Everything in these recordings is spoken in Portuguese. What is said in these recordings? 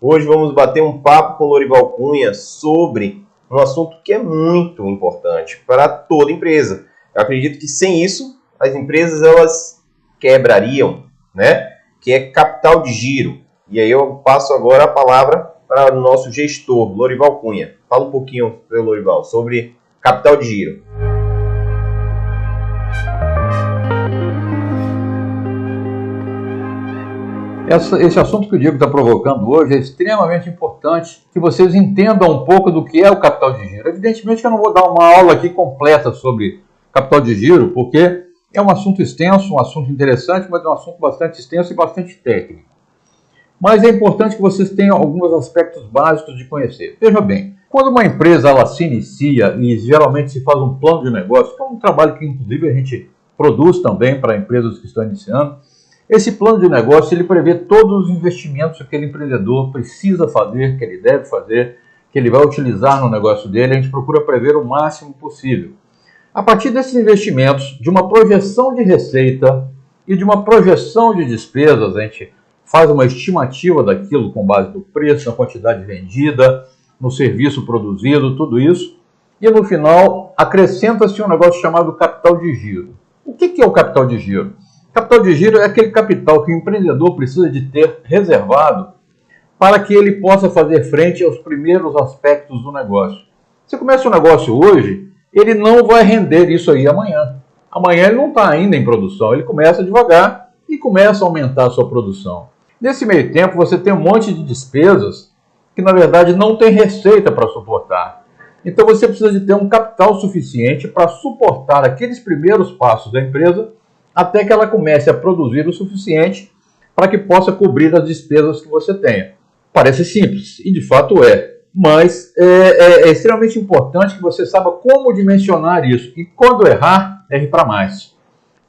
Hoje vamos bater um papo com o Lorival Cunha sobre um assunto que é muito importante para toda empresa. Eu acredito que sem isso, as empresas elas quebrariam, né? Que é capital de giro. E aí eu passo agora a palavra para o nosso gestor, Lorival Cunha. Fala um pouquinho, Lorival, sobre capital de giro. Esse assunto que o Diego está provocando hoje é extremamente importante que vocês entendam um pouco do que é o capital de giro. Evidentemente que eu não vou dar uma aula aqui completa sobre capital de giro, porque é um assunto extenso, um assunto interessante, mas é um assunto bastante extenso e bastante técnico. Mas é importante que vocês tenham alguns aspectos básicos de conhecer. Veja bem, quando uma empresa ela se inicia e geralmente se faz um plano de negócio, que é um trabalho que inclusive a gente produz também para empresas que estão iniciando, esse plano de negócio ele prevê todos os investimentos que aquele empreendedor precisa fazer, que ele deve fazer, que ele vai utilizar no negócio dele. A gente procura prever o máximo possível. A partir desses investimentos, de uma projeção de receita e de uma projeção de despesas, a gente faz uma estimativa daquilo com base no preço, na quantidade vendida, no serviço produzido, tudo isso. E no final, acrescenta-se um negócio chamado capital de giro. O que é o capital de giro? Capital de giro é aquele capital que o empreendedor precisa de ter reservado para que ele possa fazer frente aos primeiros aspectos do negócio. Você começa um negócio hoje, ele não vai render isso aí amanhã. Amanhã ele não está ainda em produção, ele começa devagar e começa a aumentar a sua produção. Nesse meio tempo você tem um monte de despesas que na verdade não tem receita para suportar. Então você precisa de ter um capital suficiente para suportar aqueles primeiros passos da empresa até que ela comece a produzir o suficiente para que possa cobrir as despesas que você tenha. Parece simples, e de fato é, mas é extremamente importante que você saiba como dimensionar isso. E quando errar, erre para mais.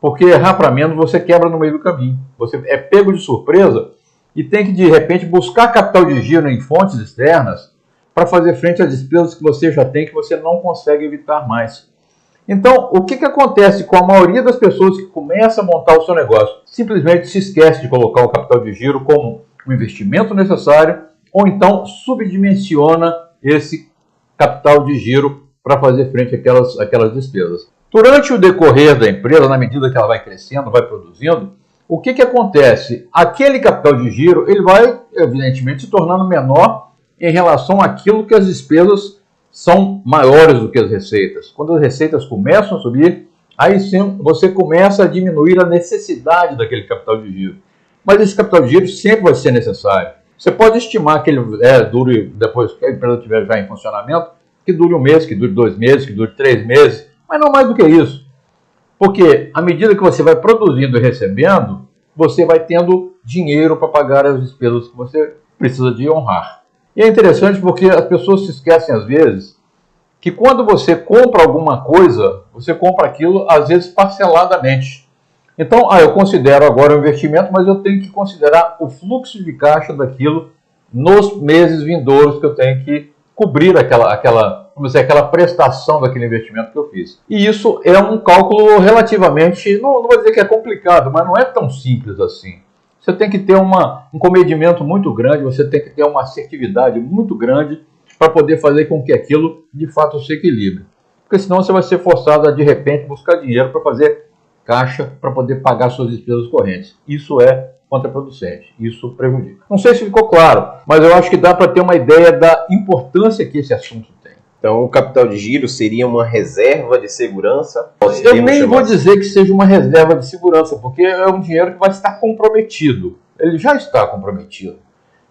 Porque errar para menos você quebra no meio do caminho. Você é pego de surpresa e tem que, de repente, buscar capital de giro em fontes externas para fazer frente às despesas que você já tem, que você não consegue evitar mais. Então, o que acontece com a maioria das pessoas que começam a montar o seu negócio? Simplesmente se esquece de colocar o capital de giro como um investimento necessário, ou então subdimensiona esse capital de giro para fazer frente àquelas despesas. Durante o decorrer da empresa, na medida que ela vai crescendo, vai produzindo, o que acontece? Aquele capital de giro ele vai, evidentemente, se tornando menor em relação àquilo que as despesas são maiores do que as receitas. Quando as receitas começam a subir, aí sim você começa a diminuir a necessidade daquele capital de giro. Mas esse capital de giro sempre vai ser necessário. Você pode estimar que ele dure, depois que a empresa estiver já em funcionamento, que dure um mês, que dure 2 meses, que dure 3 meses, mas não mais do que isso. Porque à medida que você vai produzindo e recebendo, você vai tendo dinheiro para pagar as despesas que você precisa de honrar. E é interessante porque as pessoas se esquecem às vezes que quando você compra alguma coisa, você compra aquilo às vezes parceladamente. Então, eu considero agora um investimento, mas eu tenho que considerar o fluxo de caixa daquilo nos meses vindouros que eu tenho que cobrir aquela prestação daquele investimento que eu fiz. E isso é um cálculo relativamente, não vou dizer que é complicado, mas não é tão simples assim. Você tem que ter um comedimento muito grande, você tem que ter uma assertividade muito grande para poder fazer com que aquilo de fato se equilibre. Porque senão você vai ser forçado a de repente buscar dinheiro para fazer caixa para poder pagar suas despesas correntes. Isso é contraproducente, isso prejudica. Não sei se ficou claro, mas eu acho que dá para ter uma ideia da importância que esse assunto tem. Então o capital de giro seria uma reserva de segurança? Eu nem vou dizer que seja uma reserva de segurança, porque é um dinheiro que vai estar comprometido. Ele já está comprometido.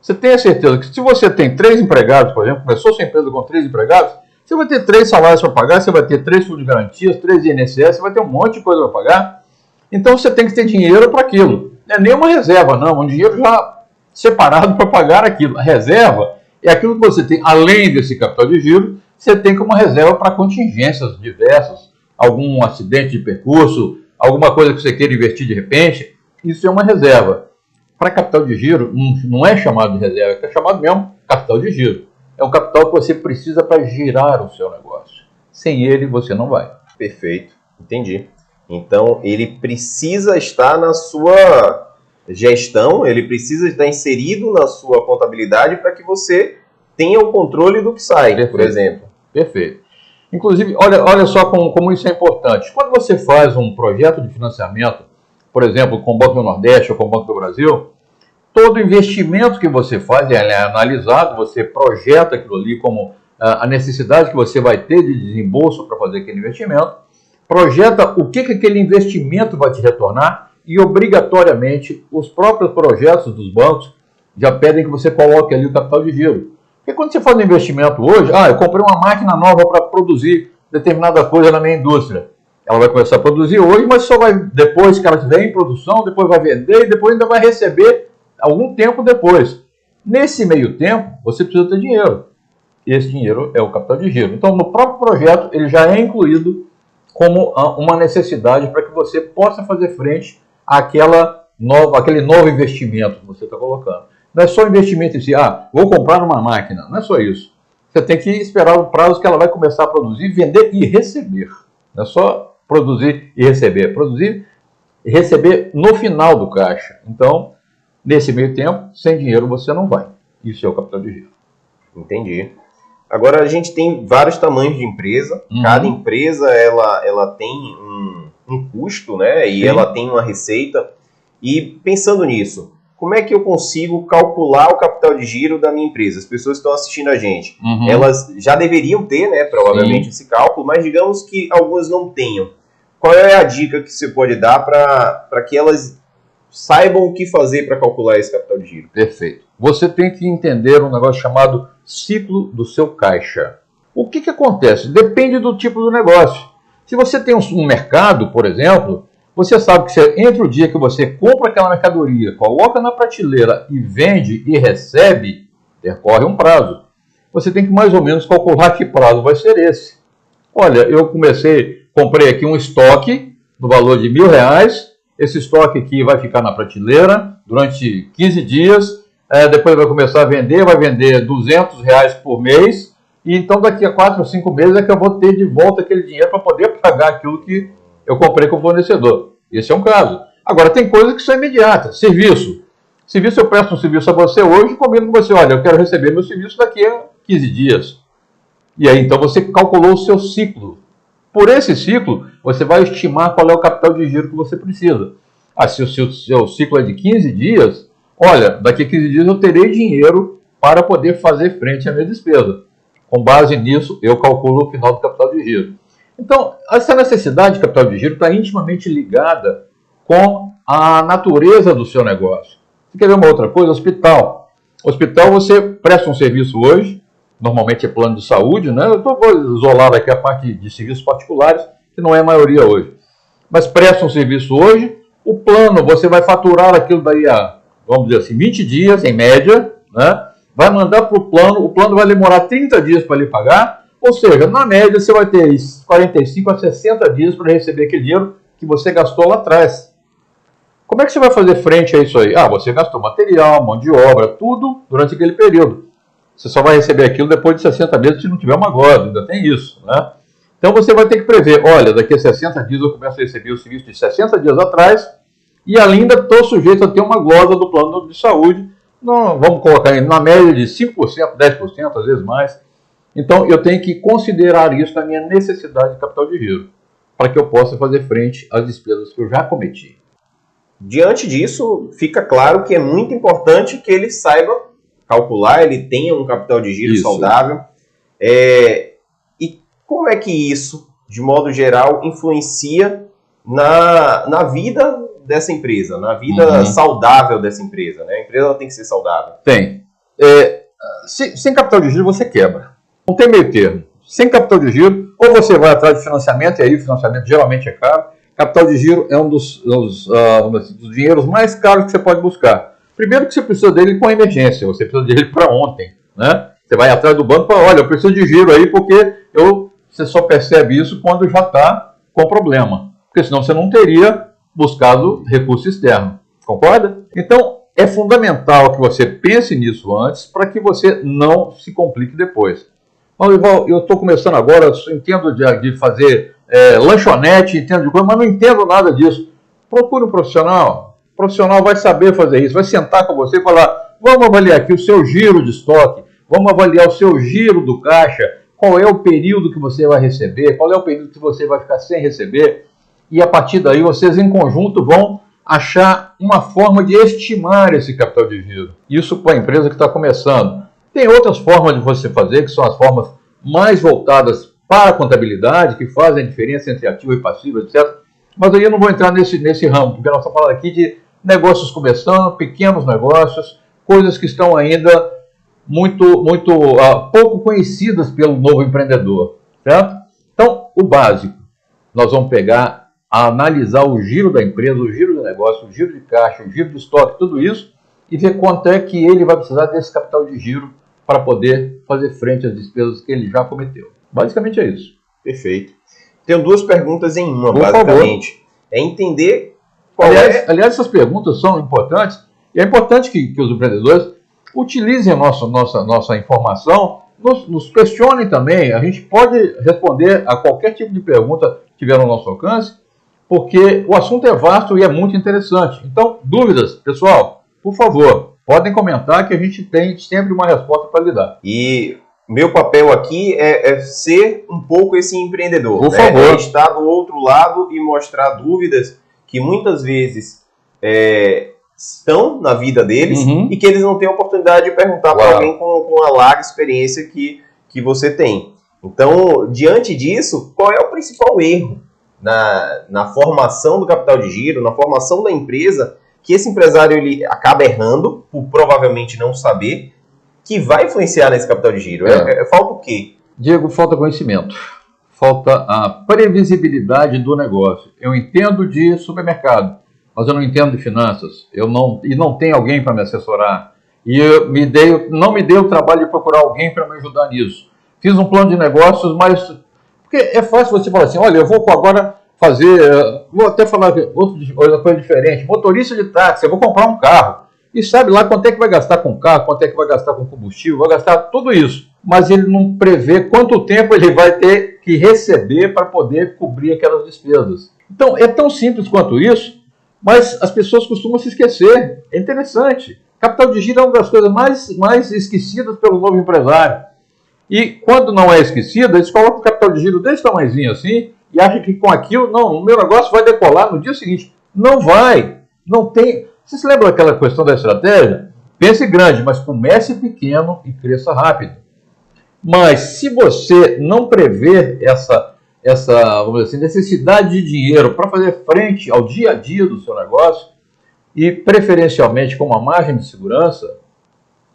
Você tem a certeza que se você tem 3 empregados, por exemplo, começou sua empresa com 3 empregados, você vai ter 3 salários para pagar, você vai ter 3 fundos de garantias, 3 INSS, você vai ter um monte de coisa para pagar. Então você tem que ter dinheiro para aquilo. Não é nem uma reserva, não, um dinheiro já separado para pagar aquilo. A reserva é aquilo que você tem, além desse capital de giro, você tem como reserva para contingências diversas, algum acidente de percurso, alguma coisa que você queira investir de repente, isso é uma reserva. Para capital de giro, não é chamado de reserva, é chamado mesmo capital de giro. É um capital que você precisa para girar o seu negócio. Sem ele, você não vai. Perfeito, entendi. Então, ele precisa estar na sua gestão, ele precisa estar inserido na sua contabilidade para que você tenha o controle do que sai, Perfeito. por exemplo. Perfeito. Inclusive, olha só como isso é importante. Quando você faz um projeto de financiamento, por exemplo, com o Banco do Nordeste ou com o Banco do Brasil, todo investimento que você faz é analisado, você projeta aquilo ali como a necessidade que você vai ter de desembolso para fazer aquele investimento, projeta o que aquele investimento vai te retornar e, obrigatoriamente, os próprios projetos dos bancos já pedem que você coloque ali o capital de giro. Porque quando você faz um investimento hoje, eu comprei uma máquina nova para produzir determinada coisa na minha indústria. Ela vai começar a produzir hoje, mas só vai, depois que ela estiver em produção, depois vai vender e depois ainda vai receber algum tempo depois. Nesse meio tempo, você precisa ter dinheiro. Esse dinheiro é o capital de giro. Então, no próprio projeto, ele já é incluído como uma necessidade para que você possa fazer frente àquele novo investimento que você está colocando. Não é só investimento em si, vou comprar uma máquina. Não é só isso. Você tem que esperar o prazo que ela vai começar a produzir, vender e receber. Não é só produzir e receber. Produzir e receber no final do caixa. Então, nesse meio tempo, sem dinheiro você não vai. Isso é o capital de giro. Entendi. Agora, a gente tem vários tamanhos de empresa. Cada empresa ela tem um custo, né? E ela tem uma receita. E pensando nisso, como é que eu consigo calcular o capital de giro da minha empresa? As pessoas que estão assistindo a gente, elas já deveriam ter, né, provavelmente, esse cálculo, mas digamos que algumas não tenham. Qual é a dica que você pode dar para que elas saibam o que fazer para calcular esse capital de giro? Perfeito. Você tem que entender um negócio chamado ciclo do seu caixa. O que acontece? Depende do tipo do negócio. Se você tem um mercado, por exemplo, você sabe que entre o dia que você compra aquela mercadoria, coloca na prateleira e vende e recebe, decorre um prazo. Você tem que mais ou menos calcular que prazo vai ser esse. Olha, eu comprei aqui um estoque do valor de R$1.000. Esse estoque aqui vai ficar na prateleira durante 15 dias. Depois vai começar a vender, vai vender R$200 por mês. E então daqui a 4 ou 5 meses é que eu vou ter de volta aquele dinheiro para poder pagar aquilo que eu comprei com o fornecedor. Esse é um caso. Agora, tem coisas que são imediatas. Serviço. Serviço, eu presto um serviço a você hoje e combino com você. Olha, eu quero receber meu serviço daqui a 15 dias. E aí, então, você calculou o seu ciclo. Por esse ciclo, você vai estimar qual é o capital de giro que você precisa. Se o seu ciclo é de 15 dias, olha, daqui a 15 dias eu terei dinheiro para poder fazer frente à minha despesa. Com base nisso, eu calculo o final do capital de giro. Então, essa necessidade de capital de giro está intimamente ligada com a natureza do seu negócio. Você quer ver uma outra coisa? Hospital. Hospital, você presta um serviço hoje, normalmente é plano de saúde, né? Eu vou isolar aqui a parte de serviços particulares, que não é a maioria hoje. Mas presta um serviço hoje, o plano, você vai faturar aquilo daí vamos dizer assim, 20 dias em média, né? Vai mandar para o plano vai demorar 30 dias para lhe pagar, ou seja, na média você vai ter 45 a 60 dias para receber aquele dinheiro que você gastou lá atrás. Como é que você vai fazer frente a isso aí? Você gastou material, mão de obra, tudo durante aquele período. Você só vai receber aquilo depois de 60 meses se não tiver uma glosa, ainda tem isso, né? Então você vai ter que prever, olha, daqui a 60 dias eu começo a receber o serviço de 60 dias atrás e ainda estou sujeito a ter uma glosa do plano de saúde. Não, vamos colocar aí na média de 5%, 10%, às vezes mais. Então eu tenho que considerar isso na minha necessidade de capital de giro, para que eu possa fazer frente às despesas que eu já cometi. Diante disso, fica claro que é muito importante que ele saiba calcular, ele tenha um capital de giro saudável. E como é que isso, de modo geral, influencia na vida dessa empresa, na vida saudável dessa empresa, né? A empresa ela tem que ser saudável. Tem. Sem capital de giro você quebra. Não tem meio termo. Sem capital de giro, ou você vai atrás de financiamento, e aí o financiamento geralmente é caro. Capital de giro é um dos dinheiros mais caros que você pode buscar. Primeiro que você precisa dele com emergência, você precisa dele para ontem, né? Você vai atrás do banco e fala, olha, eu preciso de giro aí porque você só percebe isso quando já está com problema. Porque senão você não teria buscado recurso externo. Concorda? Então, é fundamental que você pense nisso antes para que você não se complique depois. Mas, Ival, eu estou começando agora, eu entendo de fazer lanchonete, entendo de coisa, mas não entendo nada disso. Procure um profissional. profissional vai saber fazer isso, vai sentar com você e falar, vamos avaliar aqui o seu giro de estoque, vamos avaliar o seu giro do caixa, qual é o período que você vai receber, qual é o período que você vai ficar sem receber, e a partir daí vocês em conjunto vão achar uma forma de estimar esse capital de giro. Isso para a empresa que está começando. Tem outras formas de você fazer, que são as formas mais voltadas para a contabilidade, que fazem a diferença entre ativo e passivo, etc. Mas aí eu não vou entrar nesse ramo, porque nós estamos falando aqui de negócios começando, pequenos negócios, coisas que estão ainda muito pouco conhecidas pelo novo empreendedor, certo? Então, o básico, nós vamos pegar, analisar o giro da empresa, o giro do negócio, o giro de caixa, o giro de estoque, tudo isso, e ver quanto é que ele vai precisar desse capital de giro para poder fazer frente às despesas que ele já cometeu. Basicamente é isso. Perfeito. Tenho duas perguntas em uma, Por basicamente. favor. É entender qual Aliás, essas perguntas são importantes, e é importante que os empreendedores utilizem a nossa informação, nos questionem também. A gente pode responder a qualquer tipo de pergunta que tiver no nosso alcance, porque o assunto é vasto e é muito interessante. Então, dúvidas, pessoal, por favor, podem comentar que a gente tem sempre uma resposta para lhe dar. E meu papel aqui é ser um pouco esse empreendedor. Por favor. É estar do outro lado e mostrar dúvidas que muitas vezes estão na vida deles e que eles não têm a oportunidade de perguntar para alguém com a larga experiência que você tem. Então, diante disso, qual é o principal erro na formação do capital de giro, na formação da empresa, que esse empresário ele acaba errando, por provavelmente não saber, que vai influenciar nesse capital de giro? Falta o quê? Diego, falta conhecimento. Falta a previsibilidade do negócio. Eu entendo de supermercado, mas eu não entendo de finanças. E não tem alguém para me assessorar. E não me dei o trabalho de procurar alguém para me ajudar nisso. Fiz um plano de negócios, mas... Porque é fácil você falar assim, olha, eu vou agora fazer... Vou até falar outra coisa diferente. Motorista de táxi, eu vou comprar um carro. E sabe lá quanto é que vai gastar com carro, quanto é que vai gastar com combustível, vai gastar tudo isso. Mas ele não prevê quanto tempo ele vai ter que receber para poder cobrir aquelas despesas. Então, é tão simples quanto isso, mas as pessoas costumam se esquecer. É interessante. Capital de giro é uma das coisas mais esquecidas pelo novo empresário. E quando não é esquecido, eles colocam o capital de giro desse tamanhozinho assim e acham que com aquilo, não, o meu negócio vai decolar no dia seguinte. Não vai. Não tem... Você se lembra daquela questão da estratégia? Pense grande, mas comece pequeno e cresça rápido. Mas se você não prever essa vamos dizer assim, necessidade de dinheiro para fazer frente ao dia a dia do seu negócio, e preferencialmente com uma margem de segurança,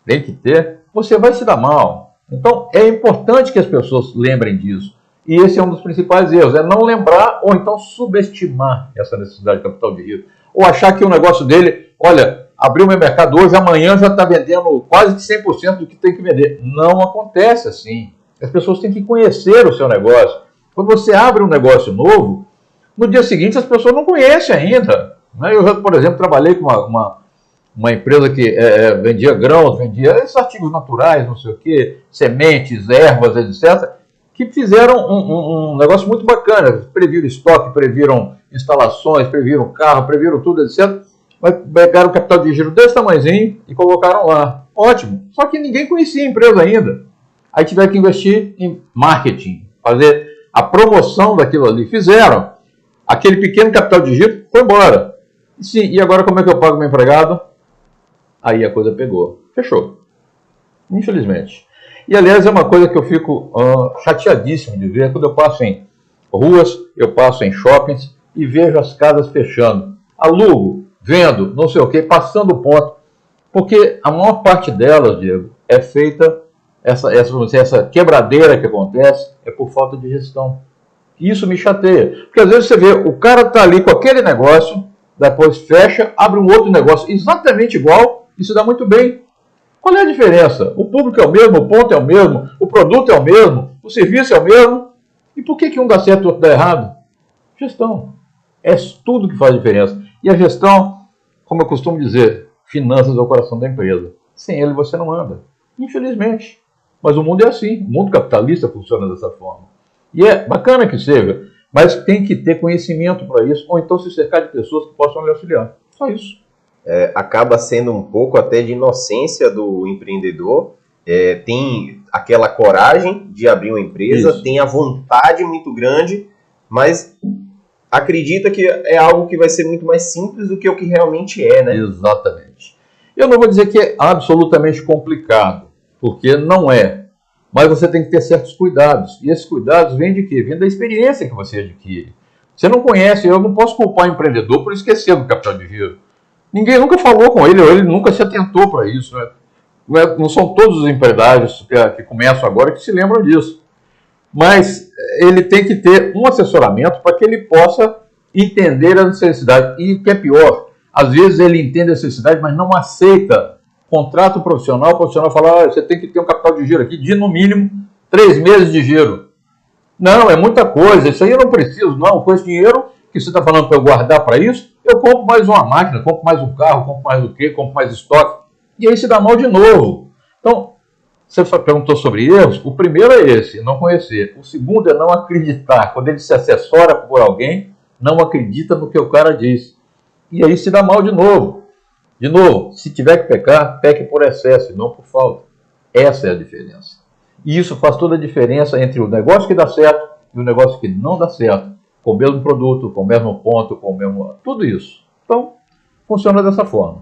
tem que ter, você vai se dar mal. Então é importante que as pessoas lembrem disso. E esse é um dos principais erros, é não lembrar ou então subestimar essa necessidade de capital de giro. Ou achar que o negócio dele, olha, abriu meu mercado hoje, amanhã já está vendendo quase que 100% do que tem que vender. Não acontece assim. As pessoas têm que conhecer o seu negócio. Quando você abre um negócio novo, no dia seguinte as pessoas não conhecem ainda. Eu, por exemplo, trabalhei com uma empresa que vendia grãos, vendia esses artigos naturais, não sei o quê, sementes, ervas, etc., que fizeram um negócio muito bacana. Previram estoque, previram instalações, previram carro, previram tudo, etc. Mas pegaram o capital de giro desse tamanhozinho e colocaram lá. Ótimo. Só que ninguém conhecia a empresa ainda. Aí tiveram que investir em marketing, fazer a promoção daquilo ali. Fizeram. Aquele pequeno capital de giro foi embora. Sim, e agora como é que eu pago meu empregado? Aí a coisa pegou. Fechou. Infelizmente. E, aliás, é uma coisa que eu fico chateadíssimo de ver quando eu passo em ruas, eu passo em shoppings e vejo as casas fechando. Alugo, vendo, não sei o quê, passando o ponto. Porque a maior parte delas, Diego, é feita, essa quebradeira que acontece, é por falta de gestão. E isso me chateia. Porque às vezes você vê, o cara está ali com aquele negócio, depois fecha, abre um outro negócio exatamente igual e se dá muito bem. Qual é a diferença? O público é o mesmo, o ponto é o mesmo, o produto é o mesmo, o serviço é o mesmo. E por que um dá certo e o outro dá errado? Gestão. É tudo que faz diferença. E a gestão, como eu costumo dizer, finanças é o coração da empresa. Sem ele você não anda. Infelizmente. Mas o mundo é assim. O mundo capitalista funciona dessa forma. E é bacana que seja, mas tem que ter conhecimento para isso, ou então se cercar de pessoas que possam lhe auxiliar. Só isso. acaba sendo um pouco até de inocência do empreendedor. Tem aquela coragem de abrir uma empresa, Isso. tem a vontade muito grande, mas acredita que é algo que vai ser muito mais simples do que o que realmente é, né? Exatamente. Eu não vou dizer que é absolutamente complicado, porque não é. Mas você tem que ter certos cuidados. E esses cuidados vêm de quê? Vêm da experiência que você adquire. Você não conhece, eu não posso culpar o empreendedor por esquecer do capital de giro. Ninguém nunca falou com ele, ou ele nunca se atentou para isso. Né? Não são todos os empresários que começam agora que se lembram disso. Mas ele tem que ter um assessoramento para que ele possa entender a necessidade. E o que é pior, às vezes ele entende a necessidade, mas não aceita contrato profissional. O profissional fala, você tem que ter um capital de giro aqui de, no mínimo, 3 meses de giro. Não, é muita coisa, isso aí eu não preciso, não. Com esse dinheiro que você está falando para eu guardar para isso, eu compro mais uma máquina, compro mais um carro, compro mais o quê, compro mais estoque. E aí se dá mal de novo. Então, você perguntou sobre erros, o primeiro é esse, não conhecer. O segundo é não acreditar. Quando ele se assessora por alguém, não acredita no que o cara diz. E aí se dá mal de novo. De novo, se tiver que pecar, peque por excesso e não por falta. Essa é a diferença. E isso faz toda a diferença entre o negócio que dá certo e o negócio que não dá certo. Com o mesmo produto, com o mesmo ponto, com o mesmo... tudo isso. Então, funciona dessa forma.